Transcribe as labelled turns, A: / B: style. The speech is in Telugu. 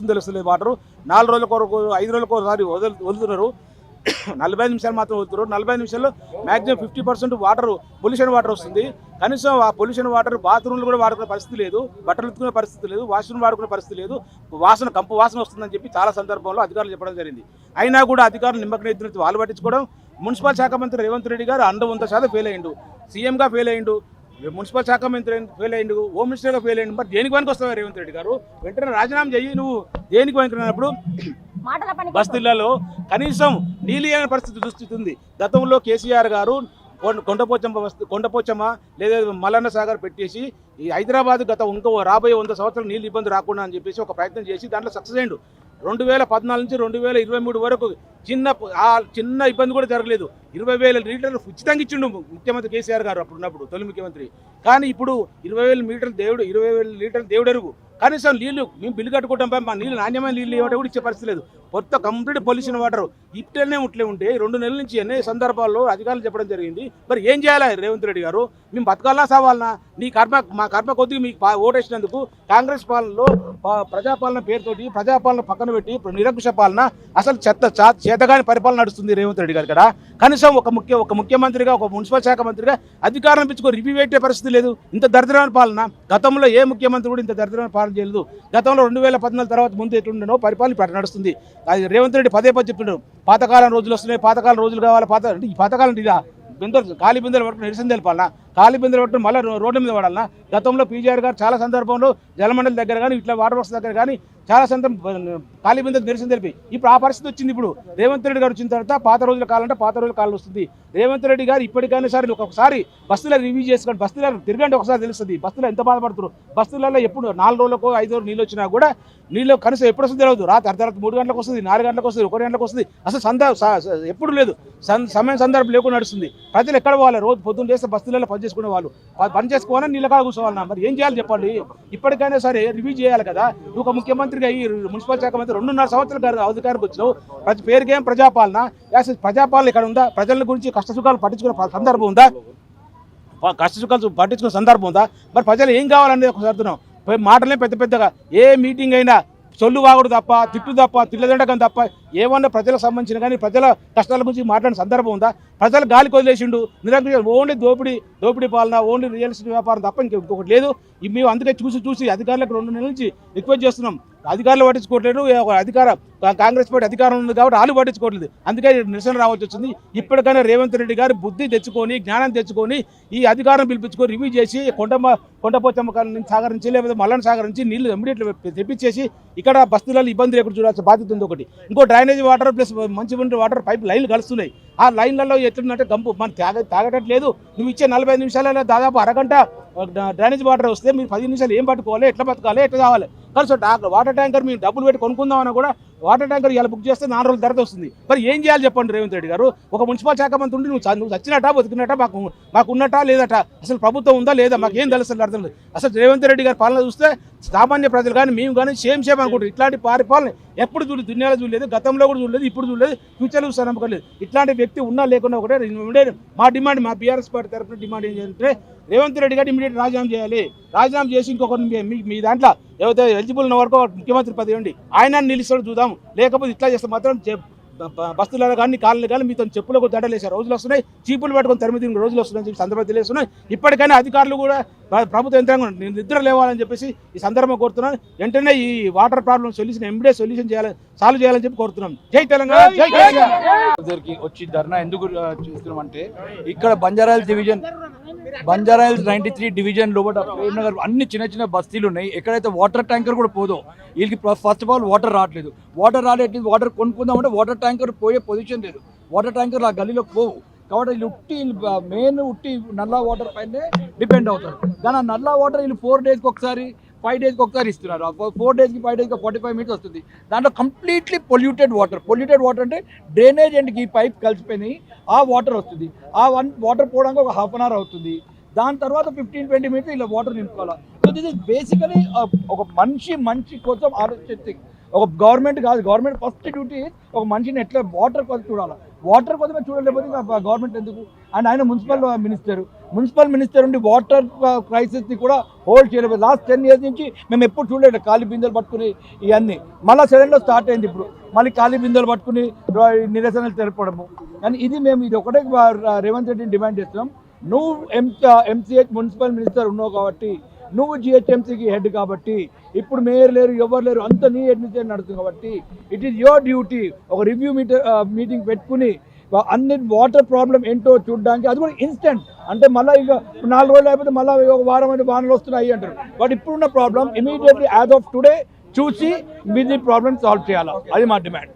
A: వస్తుందో తెలుస్తలేదు వాటర్ 4 రోజుల కొరకు 5 రోజులకు ఒకసారి వదులుతున్నారు 45 నిమిషాలు మాత్రం వదులుతున్నారు 45 నిమిషాల్లో మ్యాక్సిమం 50% వాటర్ పొల్యూషన్ వాటర్ వస్తుంది కనీసం ఆ పొల్యూషన్ వాటర్ బాత్రూమ్లు కూడా వాడుకునే పరిస్థితి లేదు బట్టలు ఉతుకునే పరిస్థితి లేదు వాష్రూమ్ వాడుకునే పరిస్థితి లేదు కంపు వాసన వస్తుందని చెప్పి చాలా సందర్భంలో అధికారులు చెప్పడం జరిగింది అయినా కూడా అధికారులు నిమ్మకం వాళ్ళు పట్టించుకోవడం మున్సిపల్ శాఖ మంత్రి రేవంత్ రెడ్డి గారు 100% ఫెయిల్ అయ్యిండు సీఎంగా ఫెయిల్ అయ్యిండు మున్సిపల్ శాఖ మంత్రి ఫెయిల్ అయ్యిండు హోమ్ మినిస్టర్గా ఫెయిల్ అయ్యిండు మరి దేనికి పనికి వస్తావా రేవంత్ రెడ్డి గారు వెంటనే రాజీనామా చెయ్యి నువ్వు దేనికి పనికినప్పుడు బస్తీలలో కనీసం నీళ్ళు లేని దుస్థితి ఉంది గతంలో కేసీఆర్ గారు కొండపోచమ్మ లేదా మల్లన్న సాగర్ పెట్టేసి ఈ హైదరాబాద్ ఇంకో రాబోయే 100 సంవత్సరాలు నీళ్ళు ఇబ్బంది రాకుండా అని చెప్పేసి ఒక ప్రయత్నం చేసి దాంట్లో సక్సెస్ అయ్యిండు 2014 నుంచి 2023 వరకు చిన్న ఇబ్బంది కూడా జరగలేదు 20,000 లీటర్లు ఉచితంగా ఇచ్చిండు ముఖ్యమంత్రి కేసీఆర్ గారు అప్పుడున్నప్పుడు తొలి ముఖ్యమంత్రి కానీ ఇప్పుడు 20,000 లీటర్లు దేవుడెరుగు కనీసం నీళ్లు మేము బిల్లు కట్టుకుంటాం మా నీళ్ళు నాణ్యమైన నీళ్ళు ఏమంటే కూడా ఇచ్చే పరిస్థితి లేదు కొత్త కంప్లీట్ పొల్యూషన్ వాటర్ ఇట్లనే ఉంటే 2 నెలల నుంచి ఎన్నో సందర్భాల్లో అధికారులు చెప్పడం జరిగింది మరి ఏం చేయాలి రేవంత్ రెడ్డి గారు మేము బతకాలనా సావాలనా మా కర్మ కొద్దిగా మీకు ఓటేసినందుకు కాంగ్రెస్ పాలనలో ప్రజాపాలన పేరుతోటి ప్రజాపాలన పక్కన పెట్టి నిరంకుశ పాలన అసలు చేతగాని పరిపాలన నడుస్తుంది రేవంత్ రెడ్డి గారు ఇక్కడ కనీసం ఒక ముఖ్యమంత్రిగా ఒక మున్సిపల్ శాఖ మంత్రిగా అధికారం పెంచుకో రివ్యూ పెట్టే పరిస్థితి లేదు ఇంత దరిద్రమైన పాలన గతంలో ఏ ముఖ్యమంత్రి కూడా ఇంత దరిద్రమైన పాలన చేయలేదు గతంలో 2014 తర్వాత ముందు ఎట్లుండనో పరిపాలన నడుస్తుంది అది రేవంత్ రెడ్డి పదే చెప్తున్నాడు పాతకాలం రోజులు వస్తున్నాయి పాతకాలం రోజులు కావాలి ఈ పాతకాలం ఇదా ఖాళీ బిందెలు పట్టుకుని నిరసన తెలిపాలన్నా ఖాళీ బిందెలు పట్టుకుని మళ్ళీ రోడ్ల మీద పడాలన్నా గతంలో పీజీఆర్ గారు చాలా సందర్భంలో జలమండలి దగ్గర కానీ ఇట్లా వాటర్ వర్క్స్ దగ్గర కానీ చాలా ఖాళీ బిందెలు నిరసన తెలిపి ఇప్పుడు ఆ పరిస్థితి వచ్చింది ఇప్పుడు రేవంత్ రెడ్డి గారు వచ్చిన తర్వాత పాత రోజుల కాలం వస్తుంది రేవంత్ రెడ్డి గారు ఇప్పటికైనా సరే ఒకసారి బస్సులో రివ్యూ చేసుకోండి బస్సులో తిరగండి ఒకసారి తెలుస్తుంది బస్సులో ఎంత బాధపడుతున్నారు బస్సులలో ఎప్పుడు 4 రోజులకు 5 రోజులు నీళ్ళు వచ్చినా కూడా నీళ్ళు కనీసం ఎప్పుడు వస్తుంది తెలియదు రాత్రి అర్ధరాత్రి 3 గంటలకు వస్తుంది 4 గంటలకు వస్తుంది 1 గంటలకు వస్తుంది అసలు ఎప్పుడు లేదు సమయం సందర్భం లేకుండా నడుస్తుంది ప్రజలు ఎక్కడ పోవాలి రోజు పొద్దున్న చేస్తే బస్సులలో పని చేసుకునే వాళ్ళు పని చేసుకోవాలని నీళ్ళ కాడ కూర్చోవాలన్నా మరి ఏం చేయాలి చెప్పండి ఇప్పటికైనా సరే రివ్యూ చేయాలి కదా నువ్వు ఒక ముఖ్యమంత్రిగా ఈ మున్సిపల్ శాఖ మంత్రి 2.5 సంవత్సరాలు అధికారికి వచ్చినావు ప్రతి పేరుకేం ప్రజాపాలన ఇక్కడ ఉందా ప్రజల గురించి కష్టసుఖాలు పట్టించుకునే సందర్భం ఉందా కష్టసుఖాలు పట్టించుకునే సందర్భం ఉందా మరి ప్రజలు ఏం కావాలనేది ఒకసారి అడుగుతున్నాం మాటలే పెద్దగా ఏ మీటింగ్ అయినా సొల్లు వాగుడు తప్ప తిట్లదండకం తప్ప ఏమన్నా ప్రజలకు సంబంధించిన కానీ ప్రజల కష్టాల గురించి మాట్లాడిన సందర్భం ఉందా ప్రజలు గాలికి వదిలేసిండు నిరంకుశ ఓన్లీ దోపిడీ పాలన ఓన్లీ రియల్ ఎస్టేట్ వ్యాపారం తప్ప ఇంకొకటి లేదు మేము అందుకే చూసి అధికారులకు 2 నెలల నుంచి రిక్వెస్ట్ చేస్తున్నాం అధికారులు పట్టించుకోవట్లేదు కాంగ్రెస్ పార్టీ అధికారం ఉంది కాబట్టి వాళ్ళు పట్టించుకోవట్లేదు అందుకే నిరసన రావాల్సి వచ్చింది ఇప్పటికైనా రేవంత్ రెడ్డి గారు బుద్ధి తెచ్చుకొని జ్ఞానం తెచ్చుకొని ఈ అధికారం పిలిపించుకొని రివ్యూ చేసి కొండపోచమ్మ సాగర్ నుంచి లేకపోతే మల్లన్న సాగర్ నుంచి నీళ్లు ఇమ్మీడియట్లీ తెప్పించేసి ఇక్కడ బస్తీలలో ఇబ్బంది లేకుండా చూడాల్సిన బాధ్యత ఉంది ఒకటి ఇంకో డ్రైనేజ్ వాటర్ ప్లస్ మంచి వాటర్ పైప్ లైన్లు కలుస్తున్నాయి ఆ లైన్లలో ఎట్లుందంటే గంపు మనం తాగట్లేదు నువ్వు ఇచ్చే 45 నిమిషాలలో దాదాపు అరగంట డ్రైనేజ్ వాటర్ వస్తే మీరు 10 నిమిషాలు ఏం పట్టుకోవాలి ఎట్లా బతకాలి ఎట్లా కావాలి కలిసి వాటర్ ట్యాంకర్ మీరు డబ్బులు పెట్టి కొనుక్కుందామన్నా కూడా వాటర్ ట్యాంకర్ ఇలా బుక్ చేస్తే 4 రోజుల ధరత వస్తుంది మరి ఏం చేయాలి చెప్పండి రేవంత్ రెడ్డి గారు ఒక మున్సిపల్ శాఖ మంత్రి ఉండి నువ్వు చచ్చినట్టా బతికినట్టా మాకు ఉన్నట్టా లేదట అసలు ప్రభుత్వం ఉందా లేదా మాకు ఏం తెలుసు అర్థం లేదు అసలు రేవంత్ రెడ్డి గారి పాలన చూస్తే సామాన్య ప్రజలు కానీ మేము కానీ సేమ్ అనుకుంటారు ఇట్లాంటి పాలన ఎప్పుడు దునియాలో చూడలేదు గతంలో కూడా చూడలేదు ఇప్పుడు చూడలేదు ఫ్యూచర్లో చూస్తే నమ్మకం లేదు ఇట్లాంటి వ్యక్తి ఉన్నా లేకుండా ఒకటే మా డిమాండ్ మా బీఆర్ఎస్ పార్టీ తరఫున డిమాండ్ ఏంటంటే రేవంత్ రెడ్డి గారు ఇమీడియట్ రాజీనామా చేయాలి రాజీనామా చేసి ఇంకొకరు మీ దాంట్లో ఏవైతే ఎలిజిబుల్ ఉన్న వరకు ముఖ్యమంత్రి పదవి ఇవ్వండి ఆయన నిలుస్తాడు చూద్దాం లేకపోతే ఇట్లా చేస్తే మాత్రం బస్తులలో కానీ కాళ్ళు కానీ మీతో చెప్పులకు దండలేసే రోజులు వస్తున్నాయి చీపులు పట్టుకొని తరిమి రోజులు వస్తున్నాయని చెప్పి సందర్భం తెలియస్తున్నాయి ఇప్పటికైనా అధికారులు కూడా ప్రభుత్వ యంత్రాంగం నిద్ర లేవాలని చెప్పేసి ఈ సందర్భం కోరుతున్నాను వెంటనే ఈ water problem immediate solution solve చేయాలని చెప్పి కోరుతున్నాం జై తెలంగాణ జై
B: దగ్గరికి వచ్చి ధర్నా ఎందుకు చేస్తున్నామంటే ఇక్కడ బంజారాహిల్స్ 93 డివిజన్ లోపల ప్రేమ్నగర్ అన్ని చిన్న బస్తీలు ఉన్నాయి ఎక్కడైతే వాటర్ ట్యాంకర్ కూడా పోదో వీళ్ళకి ఫస్ట్ ఆఫ్ ఆల్ వాటర్ రావట్లేదు వాటర్ కొనుక్కుందామంటే వాటర్ ట్యాంకర్ పోయే పొజిషన్ లేదు వాటర్ ట్యాంకర్ ఆ గల్లీలో పోవు కాబట్టి వీళ్ళు మెయిన్ నల్లా వాటర్ పైనే డిపెండ్ అవుతారు కానీ ఆ నల్లా వాటర్ వీళ్ళు 4 డేస్కి ఒకసారి 5 డేస్కి ఒకసారి ఇస్తున్నారు 4 డేస్కి 5 డేస్కి 45 మినిట్స్ వస్తుంది దాంట్లో కంప్లీట్లీ పొల్యూటెడ్ వాటర్ అంటే డ్రైనేజ్ అండ్ ఈ పైప్ కలిసిపోయినాయి ఆ వాటర్ వస్తుంది ఆ వాటర్ పోవడానికి ఒక హాఫ్ అన్ అవర్ అవుతుంది దాని తర్వాత 15-20 మినిట్స్ ఇలా వాటర్ నింపుకోవాలి సో దిస్ ఇస్ బేసికలీ ఒక మనిషి కోసం ఆలోచించి ఒక గవర్నమెంట్ కాదు గవర్నమెంట్ ఫస్ట్ డ్యూటీ ఒక మనిషిని ఎట్లా వాటర్ కోసం చూడాలి వాటర్ కోసమే చూడలేకపోతే ఇంకా గవర్నమెంట్ ఎందుకు? అండ్ ఆయన మున్సిపల్ మినిస్టర్ ఉండి వాటర్ క్రైసిస్ని కూడా హోల్డ్ చేయలేదు. లాస్ట్ 10 years నుంచి మేము ఎప్పుడు చూడలేదు ఖాళీ బిందెలు పట్టుకుని ఇవన్నీ. మళ్ళీ సడన్లో స్టార్ట్ అయింది ఇప్పుడు మళ్ళీ ఖాళీ బిందెలు పట్టుకుని నిరసనలు తెలపడము. కానీ ఇది ఒకటే రేవంత్ రెడ్డిని డిమాండ్ చేస్తున్నాం. నువ్వు MCH మున్సిపల్ మినిస్టర్ ఉన్నావు కాబట్టి, నువ్వు GHMCకి హెడ్ కాబట్టి, ఇప్పుడు మేయర్ లేరు ఎవరు లేరు అంత నీ అడ్మినిస్ట్రేషన్ నడుస్తుంది కాబట్టి ఇట్ ఈస్ యువర్ డ్యూటీ ఒక రివ్యూ మీటింగ్ పెట్టుకుని అన్ని వాటర్ ప్రాబ్లం ఏంటో చూడడానికి, అది కూడా ఇన్స్టెంట్. అంటే మళ్ళీ ఇక 4 రోజులు అయిపోతే మళ్ళీ ఒక వారం అయితే వానలు వస్తున్నాయి అంటారు. బట్ ఇప్పుడున్న problem immediately as of today చూసి మీ ప్రాబ్లమ్ సాల్వ్ చేయాలి. అది మా డిమాండ్.